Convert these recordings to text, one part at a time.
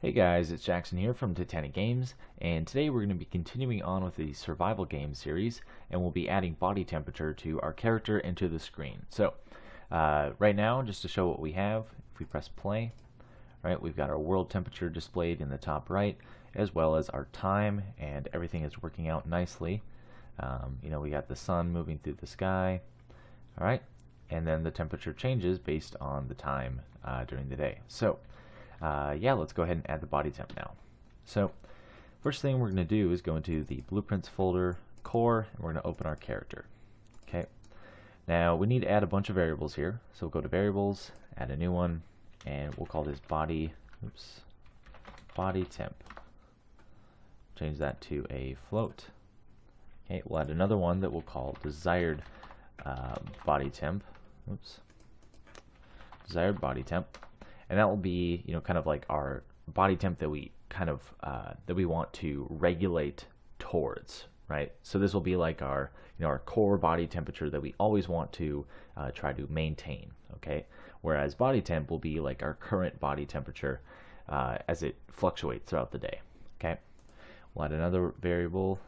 Hey guys, it's Jackson here from Titanic Games, and today we're going to be continuing on with the survival game series, and we'll be adding body temperature to our character and to the screen. So, right now, just to show what we have, if we press play, right, we've got our world temperature displayed in the top right, as well as our time, and everything is working out nicely. We got the sun moving through the sky, all right, and then the temperature changes based on the time during the day. So, yeah, let's go ahead and add the body temp now. So first thing we're going to do is go into the blueprints folder, core, and we're going to open our character. Okay. Now we need to add a bunch of variables here. So we'll go to variables, add a new one, and we'll call this body temp. Change that to a float. Okay, we'll add another one that we'll call desired body temp. Desired body temp. And that will be, kind of like our body temp that we kind of that we want to regulate towards, right? So this will be like our, our core body temperature that we always want to try to maintain, okay? Whereas body temp will be like our current body temperature as it fluctuates throughout the day, okay? We'll add another variable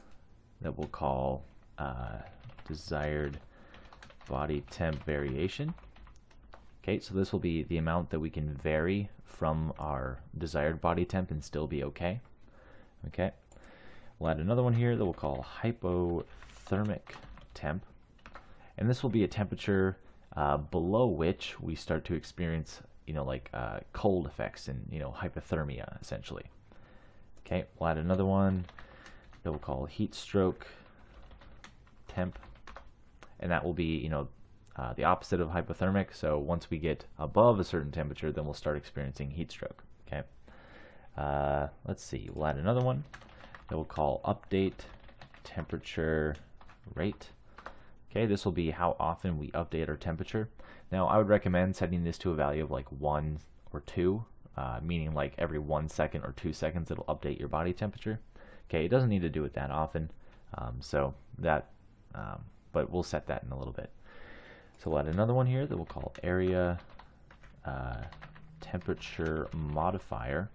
that we'll call desired body temp variation. Okay, so this will be the amount that we can vary from our desired body temp and still be okay. Okay, we'll add another one here that we'll call hypothermic temp. And this will be a temperature below which we start to experience, cold effects and, hypothermia, essentially. Okay, we'll add another one that we'll call heat stroke temp. And that will be, the opposite of hypothermic. So once we get above a certain temperature, then we'll start experiencing heat stroke. Okay. Let's see. We'll add another one that we'll call update temperature rate. Okay, this will be how often we update our temperature. Now, I would recommend setting this to a value of like 1 or 2, meaning like every 1 second or 2 seconds it'll update your body temperature. Okay, it doesn't need to do it that often, but we'll set that in a little bit. So we'll add another one here that we'll call area temperature modifier.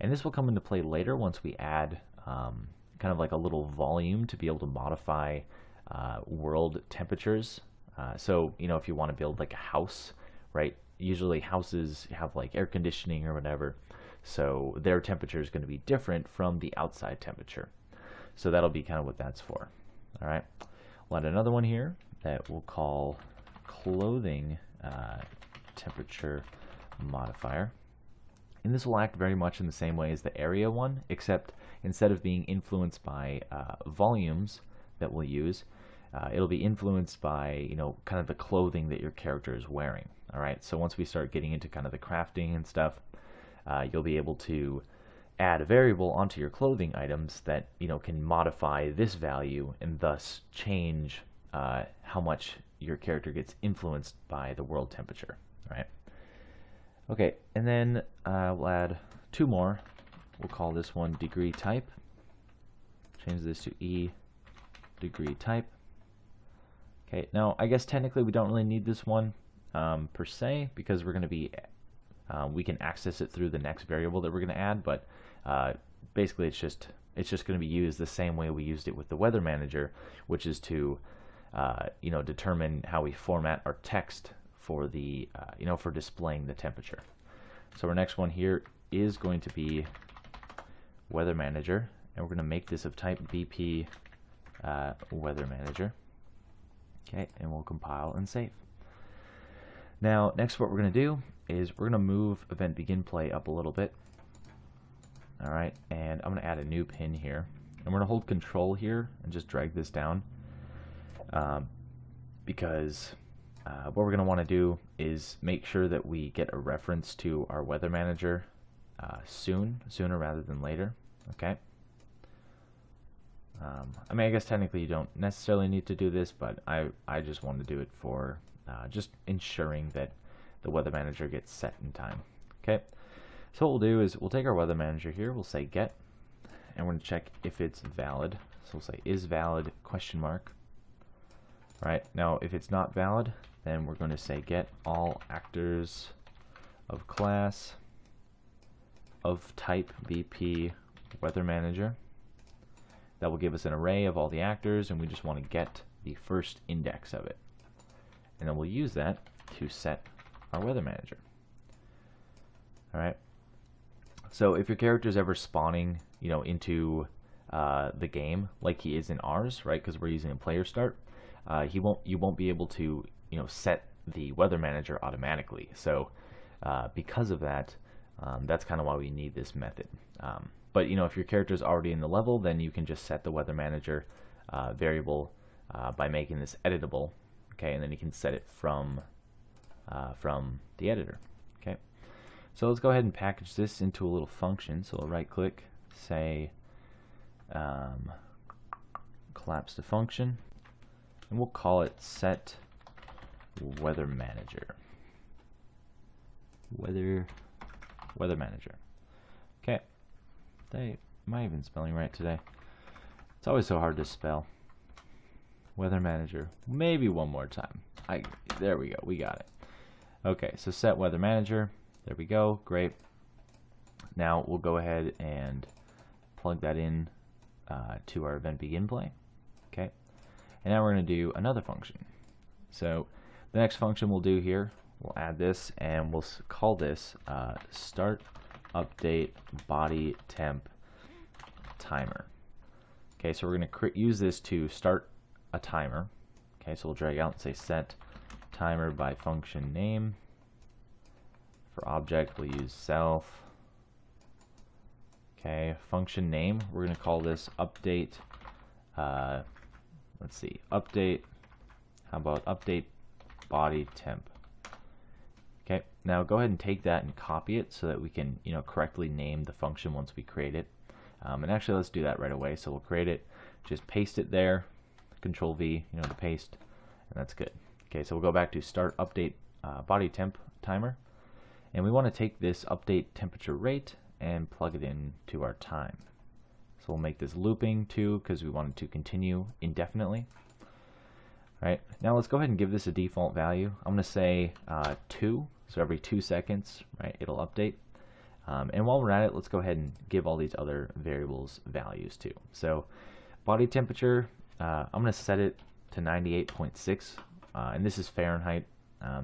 And this will come into play later once we add kind of like a little volume to be able to modify world temperatures. So, if you want to build like a house, right? Usually houses have like air conditioning or whatever. So their temperature is going to be different from the outside temperature. So that'll be kind of what that's for. All right. We'll add another one here that we'll call clothing temperature modifier. And this will act very much in the same way as the area one, except instead of being influenced by volumes that we'll use, it'll be influenced by, kind of the clothing that your character is wearing. All right, so once we start getting into kind of the crafting and stuff, you'll be able to add a variable onto your clothing items that, can modify this value and thus change how much your character gets influenced by the world temperature, right? Okay, and then we'll add 2 more. We'll call this one degree type. Change this to E degree type. Okay, now I guess technically we don't really need this one per se, because we're going to be we can access it through the next variable that we're going to add, but basically it's just going to be used the same way we used it with the weather manager, which is to determine how we format our text for the for displaying the temperature. So our next one here is going to be weather manager, and we're going to make this of type BP weather manager. Okay, and we'll compile and save. Now, next what we're going to do is we're going to move event begin play up a little bit. All right, and I'm going to add a new pin here, and we're going to hold control here and just drag this down, because what we're going to want to do is make sure that we get a reference to our weather manager sooner rather than later. Okay. I guess technically you don't necessarily need to do this, but I just want to do it for just ensuring that the weather manager gets set in time. Okay. So what we'll do is we'll take our weather manager here, we'll say get, and we're going to check if it's valid. So we'll say is valid question mark. Right, now if it's not valid, then we're going to say get all actors of class of type BP weather manager. That will give us an array of all the actors, and we just want to get the first index of it. And then we'll use that to set our weather manager. All right. So if your character is ever spawning, into the game like he is in ours, right? Because we're using a player start, you won't be able to, set the weather manager automatically. So because of that, that's kind of why we need this method. But if your character is already in the level, then you can just set the weather manager variable by making this editable. Okay, and then you can set it from the editor. Okay, so let's go ahead and package this into a little function. So we'll right click, say collapse the function, and we'll call it set weather manager. Weather manager. Okay, am I even spelling right today? It's always so hard to spell. Weather manager. Maybe one more time. There we go. We got it. Okay, so set weather manager. There we go. Great. Now we'll go ahead and plug that in to our event begin play. Okay, and now we're going to do another function. So the next function we'll do here, we'll add this, and we'll call this start update body temp timer. Okay, so we're going to use this to start a timer. Okay, so we'll drag out and say set timer by function name. For object, we'll use self. Okay, function name, we're going to call this update. Let's see, update. How about update body temp? Okay, now go ahead and take that and copy it so that we can, correctly name the function once we create it. And actually, let's do that right away. So we'll create it, just paste it there, Control V, to paste, and that's good. Okay, so we'll go back to start update body temp timer, and we want to take this update temperature rate and plug it into our time. So we'll make this looping too, because we want it to continue indefinitely. All right, now let's go ahead and give this a default value. I'm going to say 2, so every 2 seconds, right, it'll update. And while we're at it, let's go ahead and give all these other variables values too. So body temperature, I'm going to set it to 98.6, and this is Fahrenheit.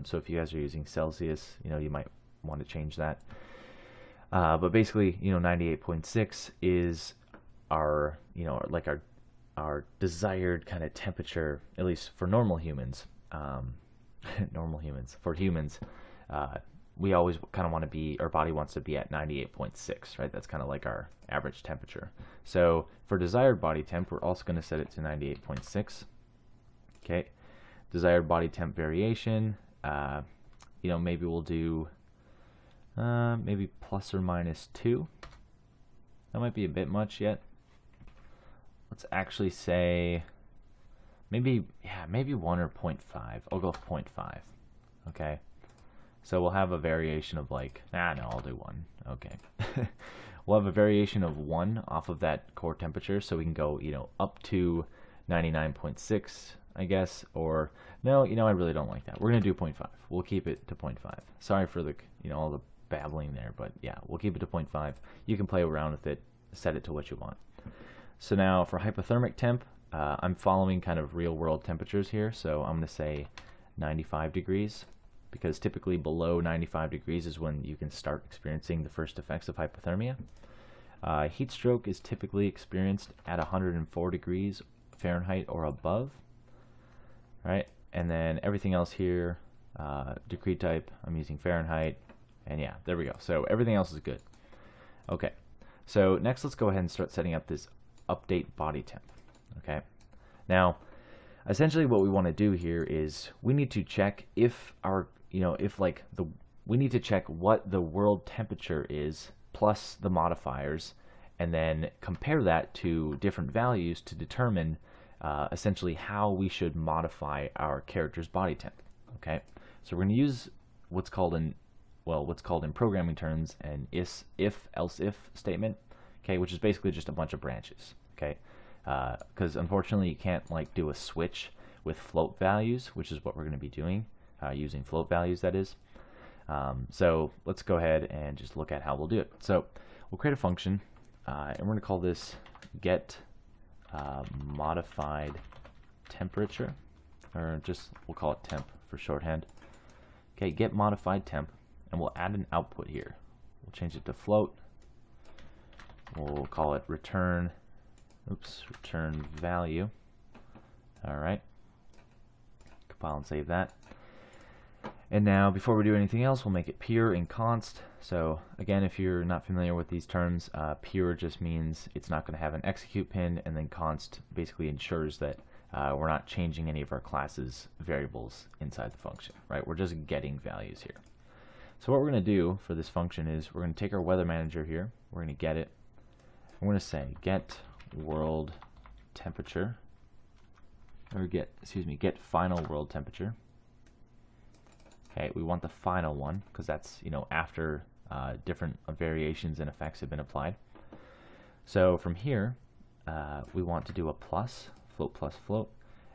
So if you guys are using Celsius, you might want to change that. But basically, 98.6 is our, like our desired kind of temperature, at least for normal humans. For humans, we always kind of want to be, our body wants to be at 98.6, right? That's kind of like our average temperature. So for desired body temp, we're also going to set it to 98.6. Okay, desired body temp variation, maybe we'll do maybe plus or minus 2. That might be a bit much yet. Let's actually say maybe 1 or 0.5. I'll go with 0.5. Okay, so we'll have a variation of like, no, I'll do 1. Okay. We'll have a variation of 1 off of that core temperature, so we can go, up to 99.6, I guess, or no, I really don't like that. We're gonna do 0.5. We'll keep it to 0.5. Sorry for the, all the babbling there, but yeah, we'll keep it to 0.5. You can play around with it, set it to what you want. So now for hypothermic temp, I'm following kind of real world temperatures here, so I'm gonna say 95 degrees, because typically below 95 degrees is when you can start experiencing the first effects of hypothermia. Heat stroke is typically experienced at 104 degrees Fahrenheit or above. Right, and then everything else here, degree type, I'm using Fahrenheit, and yeah, there we go. So everything else is good. Okay, so next let's go ahead and start setting up this update body temp. Okay, now essentially what we want to do here is we need to check if our, we need to check what the world temperature is plus the modifiers, and then compare that to different values to determine essentially how we should modify our character's body temp. Okay, so we're going to use what's called in programming terms an if else if statement. Okay, which is basically just a bunch of branches. Okay, because unfortunately you can't do a switch with float values, which is what we're going to be doing, using float values, that is. So let's go ahead and just look at how we'll do it. So we'll create a function, and we're going to call this get modified temperature, or just we'll call it temp for shorthand. Okay, get modified temp, and we'll add an output here. We'll change it to float. We'll call it return value. All right, compile and save that. And now, before we do anything else, we'll make it pure and const. So again, if you're not familiar with these terms, pure just means it's not going to have an execute pin, and then const basically ensures that we're not changing any of our class's variables inside the function, right? We're just getting values here. So what we're going to do for this function is we're going to take our weather manager here, we're going to get it, we're going to say get world temperature, or get final world temperature. Okay, we want the final one because that's, you know, after different variations and effects have been applied. So from here, we want to do a float plus float,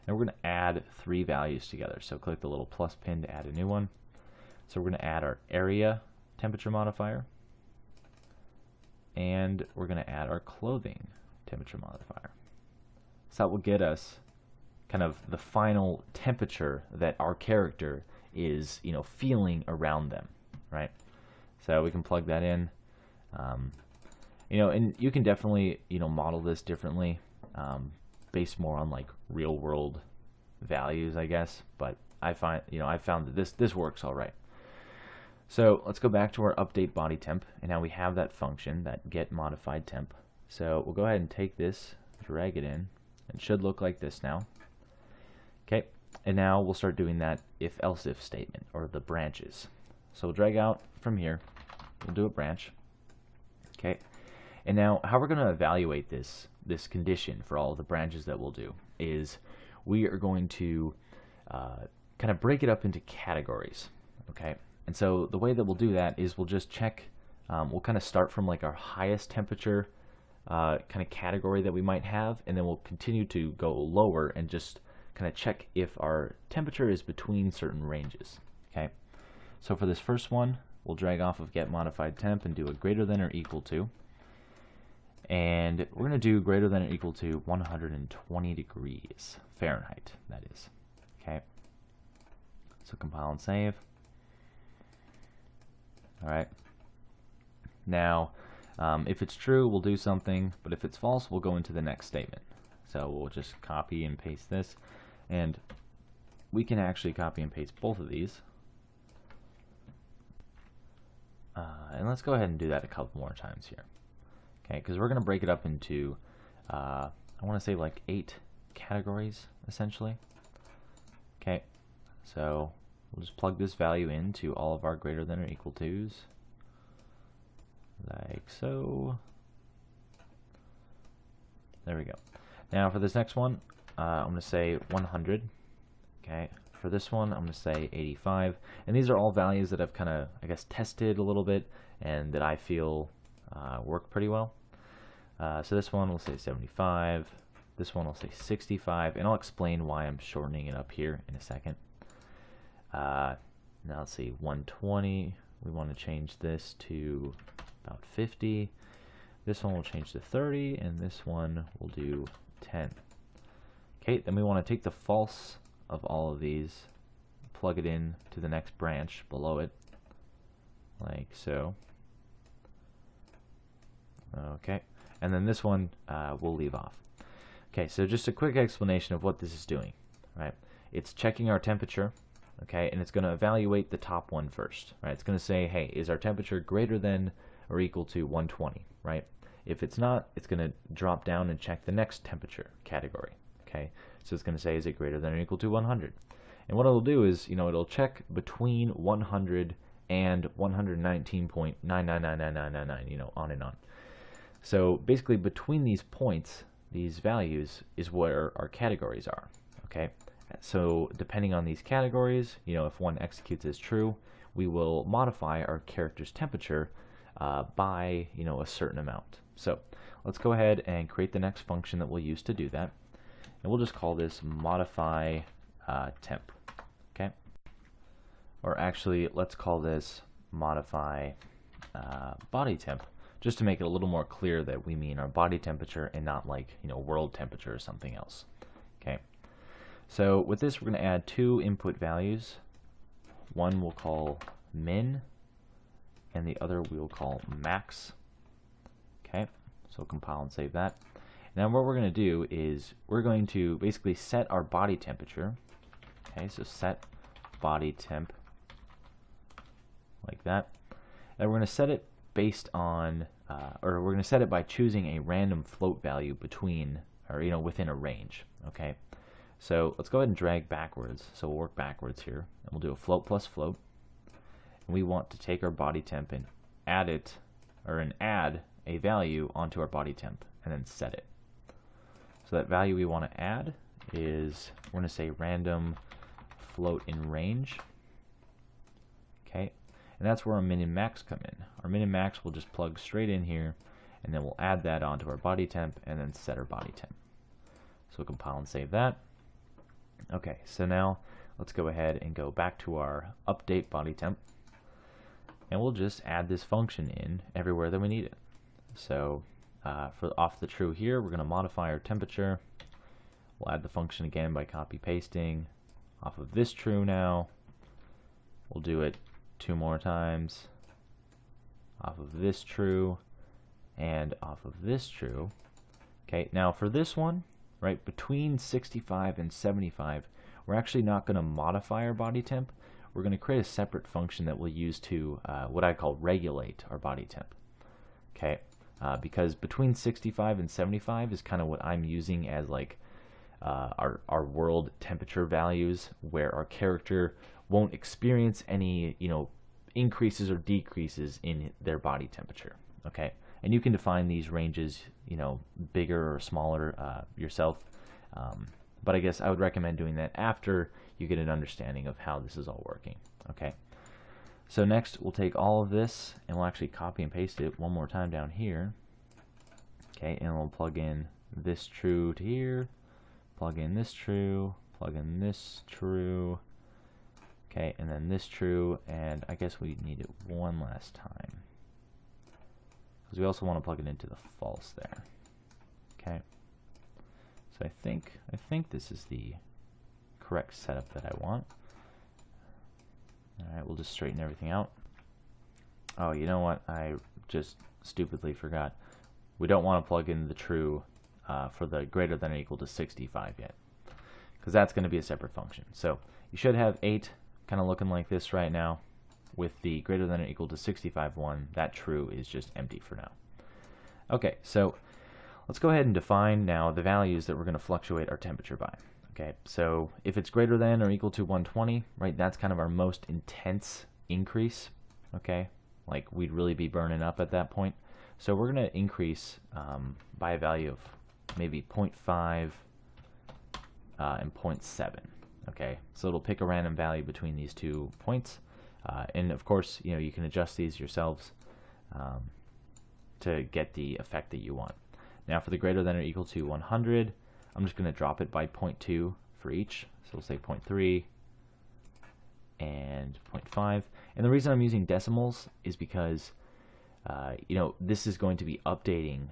and we're going to add 3 values together. So click the little plus pin to add a new one. So we're going to add our area temperature modifier, and we're going to add our clothing temperature modifier. So that will get us kind of the final temperature that our character is, you know, feeling around them, right? So we can plug that in, you know, and you can definitely, you know, model this differently, based more on like real world values, I guess. But I found that this works all right. So let's go back to our update body temp, and now we have that function, that get modified temp. So we'll go ahead and take this, drag it in. It should look like this now. Okay. And now we'll start doing that if-else if statement, or the branches. So we'll drag out from here, we'll do a branch. Okay, and now how we're going to evaluate this condition for all of the branches that we'll do is we are going to kind of break it up into categories. Okay, and so the way that we'll do that is we'll just check, we'll kind of start from like our highest temperature kind of category that we might have, and then we'll continue to go lower and just kind of check if our temperature is between certain ranges. Okay, so for this first one, we'll drag off of get modified temp and do a greater than or equal to, and we're going to do greater than or equal to 120 degrees Fahrenheit, that is. Okay, so compile and save. All right, now if it's true, we'll do something, but if it's false, we'll go into the next statement. So we'll just copy and paste this, and we can actually copy and paste both of these. And let's go ahead and do that a couple more times here. Okay, because we're going to break it up into, I want to say like 8 categories, essentially. Okay, so we'll just plug this value into all of our greater than or equal to's, like so. There we go. Now for this next one, I'm going to say 100. Okay. For this one, I'm going to say 85. And these are all values that I've kind of, I guess, tested a little bit and that I feel work pretty well. So this one will say 75. This one will say 65. And I'll explain why I'm shortening it up here in a second. Now let's see, 120. We want to change this to about 50. This one will change to 30, and this one will do 10. Okay, then we want to take the false of all of these, plug it in to the next branch below it, like so. Okay, and then this one we'll leave off. Okay, so just a quick explanation of what this is doing, right? It's checking our temperature, okay, and it's going to evaluate the top one first, right? It's going to say, hey, is our temperature greater than or equal to 120, right? If it's not, it's going to drop down and check the next temperature category. Okay, so it's going to say, is it greater than or equal to 100? And what it'll do is, you know, it'll check between 100 and 119.9999999, you know, on and on. So basically, between these points, these values is where our categories are. Okay, so depending on these categories, you know, if one executes as true, we will modify our character's temperature by, you know, a certain amount. So let's go ahead and create the next function that we'll use to do that, and we'll just call this modify temp. Okay, or actually let's call this modify body temp, just to make it a little more clear that we mean our body temperature and not like, world temperature or something else. Okay, so with this we're going to add two input values. One we'll call min and the other we'll call max. Okay, so compile and save that. Now what we're going to do is we're going to basically set our body temperature. Okay, so set body temp like that. And we're going to set it based on, or we're going to set it by choosing a random float value between, or within a range. Okay, so let's go ahead and drag backwards. So we'll work backwards here, and we'll do a float plus float. And we want to take our body temp and add it, or add a value onto our body temp, and then set it. So that value we want to add is, we're going to say random float in range. Okay, and that's where our min and max come in. Our min and max will just plug straight in here, and then we'll add that onto our body temp and then set our body temp. So we'll compile and save that. Okay, so now let's go ahead and go back to our update body temp, and we'll just add this function in everywhere that we need it. So for off the true here, we're going to modify our temperature. We'll add the function again by copy pasting. Off of this true now, we'll do it 2 more times. Off of this true, and off of this true. Okay, now for this one, right, between 65 and 75, we're actually not going to modify our body temp. We're going to create a separate function that we'll use to what I call regulate our body temp. Okay, because between 65 and 75 is kind of what I'm using as like our world temperature values, where our character won't experience any increases or decreases in their body temperature. Okay, and you can define these ranges bigger or smaller yourself, but I guess I would recommend doing that after you get an understanding of how this is all working. Okay, so next we'll take all of this and we'll actually copy and paste it one more time down here. Okay, and we'll plug in this true to here, plug in this true, plug in this true, okay, and then this true, and I guess we need it one last time because we also want to plug it into the false there. Okay, so I think this is the correct setup that I want. Alright, we'll just straighten everything out. Oh, you know what? I just stupidly forgot. We don't want to plug in the true for the greater than or equal to 65 yet, because that's going to be a separate function. So you should have 8 kind of looking like this right now. With the greater than or equal to 65 one, that true is just empty for now. Okay, so let's go ahead and define now the values that we're going to fluctuate our temperature by. Okay, so if it's greater than or equal to 120, right, that's kind of our most intense increase. Okay, like we'd really be burning up at that point. So we're going to increase by a value of maybe 0.5 and 0.7. Okay, so it'll pick a random value between these 2 points, and of course, you can adjust these yourselves to get the effect that you want. Now, for the greater than or equal to 100, I'm just going to drop it by 0.2 for each. So we'll say 0.3 and 0.5. And the reason I'm using decimals is because this is going to be updating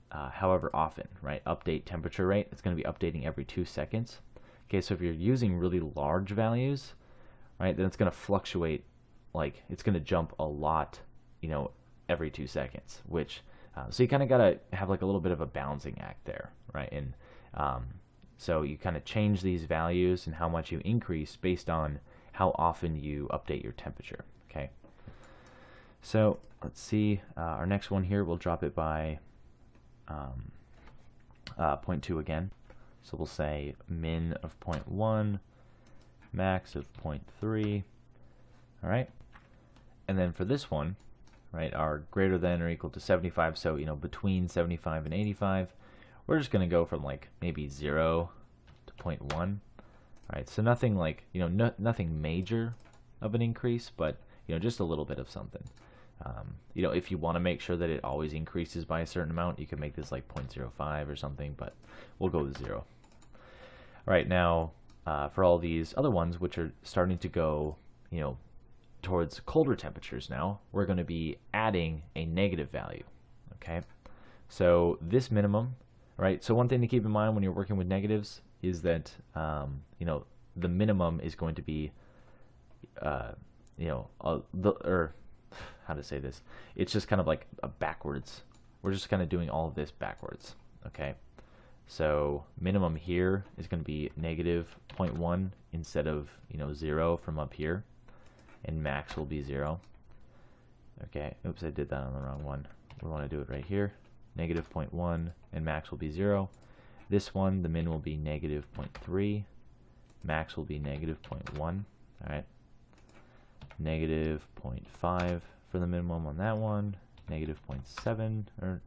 however often, right? Update temperature rate. It's going to be updating every 2 seconds. Okay, so if you're using really large values, right, then it's going to fluctuate, like it's going to jump a lot, every 2 seconds, which, so you kind of got to have like a little bit of a balancing act there, right? And so you kind of change these values and how much you increase based on how often you update your temperature. Okay, so let's see, our next one here, we'll drop it by 0.2 again. So we'll say min of 0.1, max of 0.3. All right, and then for this one, right, our greater than or equal to 75, so between 75 and 85, we're just going to go from like maybe 0 to 0.1. All right, so nothing like nothing major of an increase, but just a little bit of something. If you want to make sure that it always increases by a certain amount, you can make this like 0.05 or something, but we'll go with 0. All right, now for all these other ones which are starting to go towards colder temperatures now, we're going to be adding a negative value. Okay, so this minimum, right? So one thing to keep in mind when you're working with negatives is that the minimum is going to be how to say this? It's just kind of like a backwards. We're just kind of doing all of this backwards. Okay, so minimum here is going to be negative 0.1 instead of 0 from up here, and max will be 0. Okay, oops, I did that on the wrong one. We want to do it right here. Negative 0.1 and max will be 0. This one, the min will be negative 0.3. Max will be negative 0.1. All right. Negative 0.5 for the minimum on that one. Negative 0.7.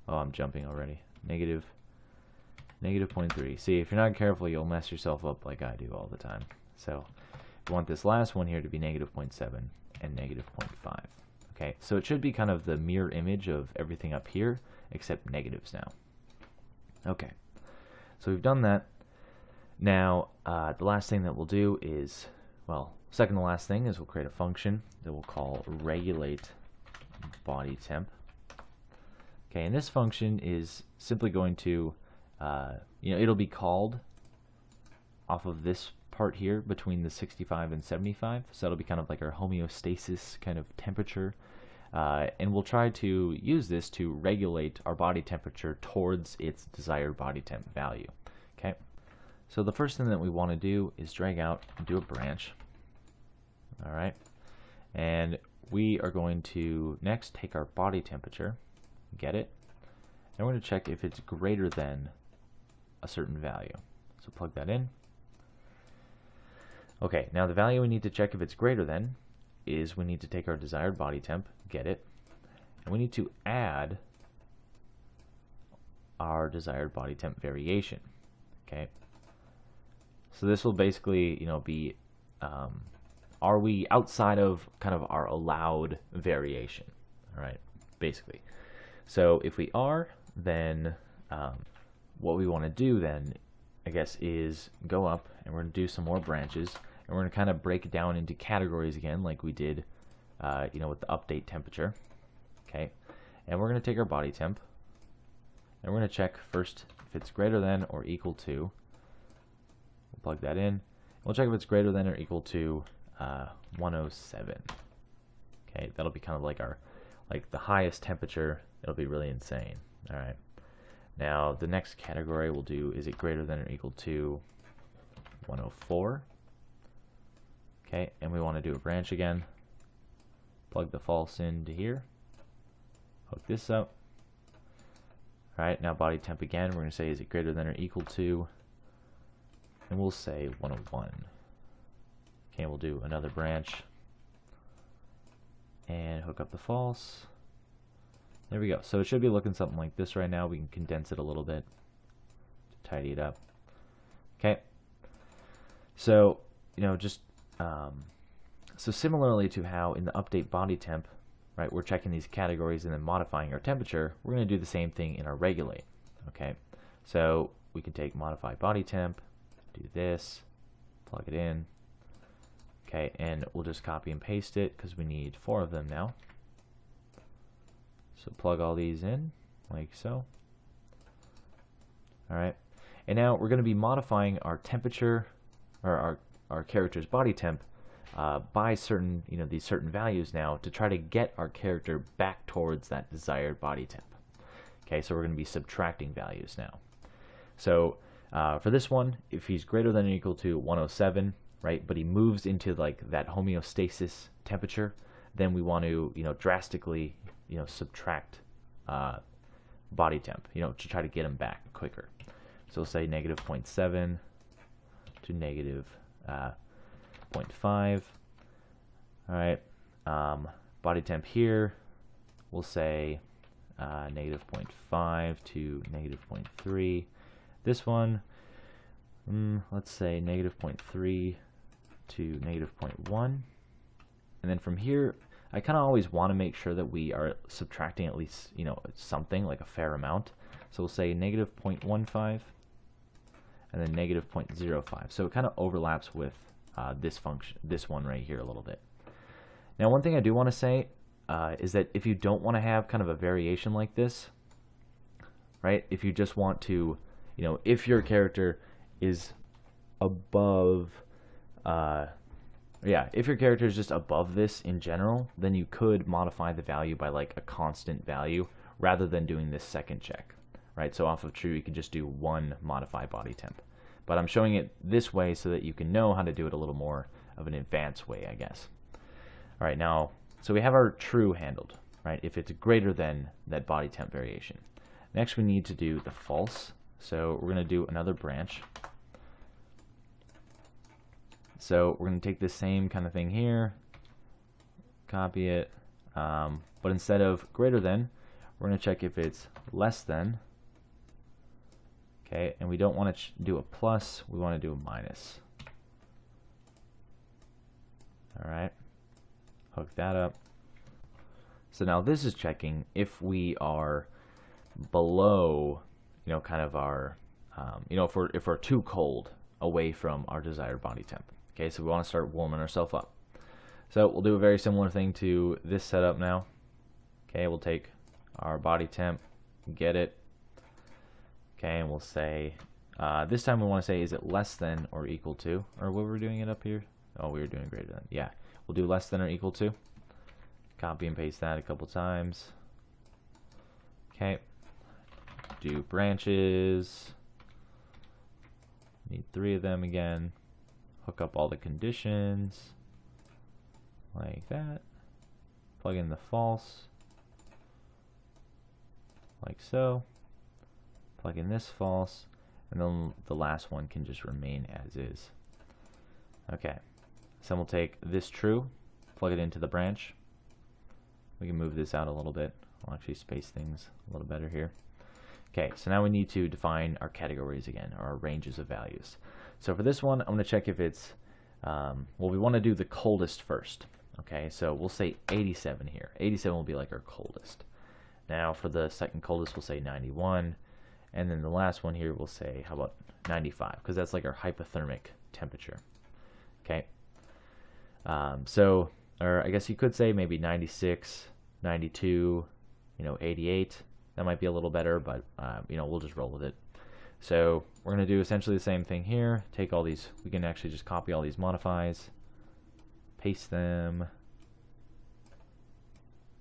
Oh, I'm jumping already. Negative 0.3. See, if you're not careful, you'll mess yourself up like I do all the time. So we want this last one here to be negative 0.7 and negative 0.5. Okay, so it should be kind of the mirror image of everything up here, except negatives now. Okay, so we've done that. Now, the last thing that we'll do is, well, second to last thing is we'll create a function that we'll call regulate body temp. Okay, and this function is simply going to, it'll be called off of this part here between the 65 and 75, so that'll be kind of like our homeostasis kind of temperature, and we'll try to use this to regulate our body temperature towards its desired body temp value. Okay, so the first thing that we want to do is drag out and do a branch. All right, and we are going to next take our body temperature, get it, and we're going to check if it's greater than a certain value. So plug that in. Okay, now the value we need to check if it's greater than is we need to take our desired body temp, get it, and we need to add our desired body temp variation. Okay, so this will basically be are we outside of kind of our allowed variation? All right, basically. So if we are, then what we want to do then, I guess, is go up and we're going to do some more branches, and we're going to kind of break it down into categories again, like we did, with the update temperature. Okay, and we're going to take our body temp, and we're going to check first if it's greater than or equal to. We'll plug that in. We'll check if it's greater than or equal to 107. Okay, that'll be kind of like the highest temperature. It'll be really insane. All right. Now the next category we'll do, is it greater than or equal to 104? Okay, and we want to do a branch again. Plug the false into here. Hook this up. All right, now body temp again. We're going to say, is it greater than or equal to? And we'll say 101. Okay, we'll do another branch and hook up the false. There we go. So it should be looking something like this right now. We can condense it a little bit to tidy it up. Okay. So, so similarly to how in the update body temp, right, we're checking these categories and then modifying our temperature, we're going to do the same thing in our regulate. Okay. So we can take modify body temp, do this, plug it in. Okay, and we'll just copy and paste it because we need 4 of them now. So plug all these in, like so. All right, and now we're going to be modifying our temperature, or our character's body temp, by certain, these certain values now to try to get our character back towards that desired body temp. Okay, so we're going to be subtracting values now. So for this one, if he's greater than or equal to 107, right, but he moves into like that homeostasis temperature, then we want to, drastically, subtract body temp, to try to get him back quicker. So we'll say negative 0.7 to negative 0.5. All right, body temp here, we'll say negative 0.5 to negative 0.3. This one, let's say negative 0.3 to negative 0.1. And then from here, I kind of always want to make sure that we are subtracting at least, something like a fair amount. So we'll say negative 0.15 and then negative 0.05. So it kind of overlaps with this one right here a little bit. Now, one thing I do want to say is that if you don't want to have kind of a variation like this, right? If you just want to, if your character is above, if your character is just above this in general, then you could modify the value by like a constant value rather than doing this second check, right? So off of true, you can just do one modify body temp. But I'm showing it this way so that you can know how to do it a little more of an advanced way, I guess. All right, now, so we have our true handled, right? If it's greater than that body temp variation. Next, we need to do the false. So we're going to do another branch. So we're going to take this same kind of thing here, copy it, but instead of greater than, we're going to check if it's less than. Okay, and we don't want to do a plus, we want to do a minus. All right, hook that up. So now this is checking if we are below, kind of our, if we're too cold away from our desired body temp. Okay, so we want to start warming ourselves up. So we'll do a very similar thing to this setup now. Okay, we'll take our body temp, get it. Okay, and we'll say, this time we want to say, is it less than or equal to? Or what were we doing it up here? Oh, we were doing greater than. Yeah, we'll do less than or equal to. Copy and paste that a couple times. Okay, do branches. Need 3 of them again. Hook up all the conditions. Like that. Plug in the false. Like so. Plug in this false, and then the last one can just remain as is. Okay, so we'll take this true, plug it into the branch. We can move this out a little bit. I'll actually space things a little better here. Okay, so now we need to define our categories again, or our ranges of values. So for this one, I'm going to check if it's, we want to do the coldest first. Okay, so we'll say 87 here. 87 will be like our coldest. Now for the second coldest, we'll say 91. And then the last one here, we'll say, how about 95? Because that's like our hypothermic temperature. Okay. Or I guess you could say maybe 96, 92, 88. That might be a little better, but, we'll just roll with it. So we're going to do essentially the same thing here. Take all these, we can actually just copy all these modifies, paste them,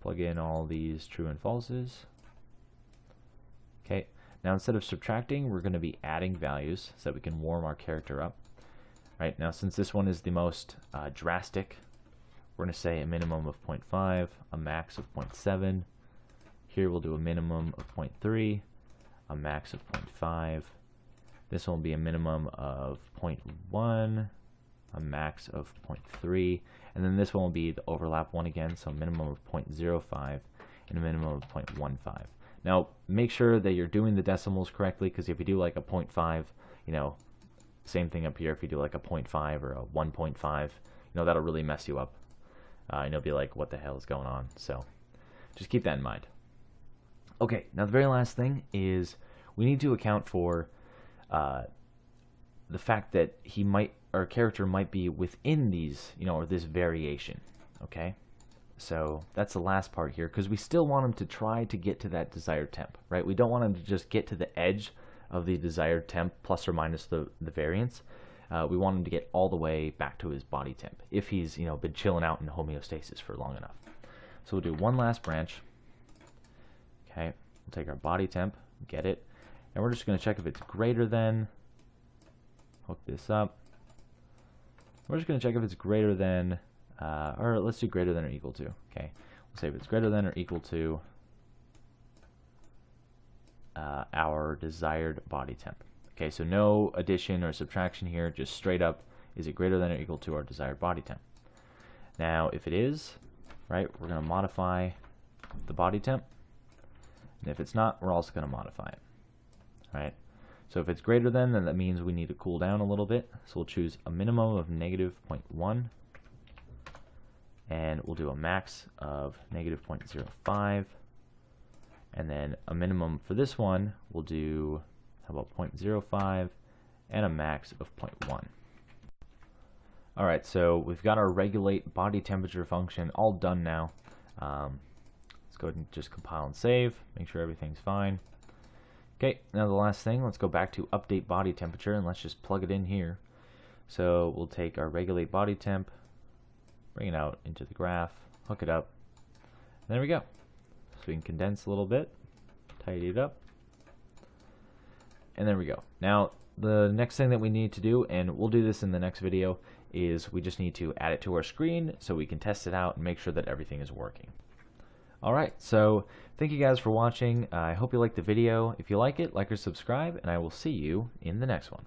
plug in all these true and falses. Okay. Now instead of subtracting, we're going to be adding values so that we can warm our character up. Right now, since this one is the most drastic, we're going to say a minimum of 0.5, a max of 0.7. Here we'll do a minimum of 0.3, a max of 0.5. This one will be a minimum of 0.1, a max of 0.3, and then this one will be the overlap one again, so a minimum of 0.05 and a minimum of 0.15. Now, make sure that you're doing the decimals correctly, because if you do like a 0.5, same thing up here. If you do like a 0.5 or a 1.5, that'll really mess you up. And you'll be like, what the hell is going on? So just keep that in mind. Okay, now the very last thing is we need to account for the fact that our character might be within these, or this variation. Okay. So that's the last part here, because we still want him to try to get to that desired temp, right? We don't want him to just get to the edge of the desired temp plus or minus the variance. We want him to get all the way back to his body temp if he's been chilling out in homeostasis for long enough. So we'll do one last branch. Okay, we'll take our body temp, get it, and we're just going to check if it's greater than. Hook this up. We're just going to check if it's greater than. Or let's do greater than or equal to. Okay, we'll say if it's greater than or equal to our desired body temp. Okay, so no addition or subtraction here, just straight up, is it greater than or equal to our desired body temp? Now, if it is, right, we're going to modify the body temp, and if it's not, we're also going to modify it. Right? So if it's greater than, then that means we need to cool down a little bit. So we'll choose a minimum of -0.1. And we'll do a max of -0.05, and then a minimum for this one we'll do, how about 0.05, and a max of 0.1. Alright, so we've got our regulate body temperature function all done now. Let's go ahead and just compile and save, make sure everything's fine. Okay, now the last thing, let's go back to update body temperature and let's just plug it in here. So we'll take our regulate body temp, bring it out into the graph, hook it up, and there we go. So we can condense a little bit, tidy it up, and there we go. Now the next thing that we need to do, and we'll do this in the next video, is we just need to add it to our screen so we can test it out and make sure that everything is working. Alright, so thank you guys for watching. I hope you liked the video. If you like it, like or subscribe, and I will see you in the next one.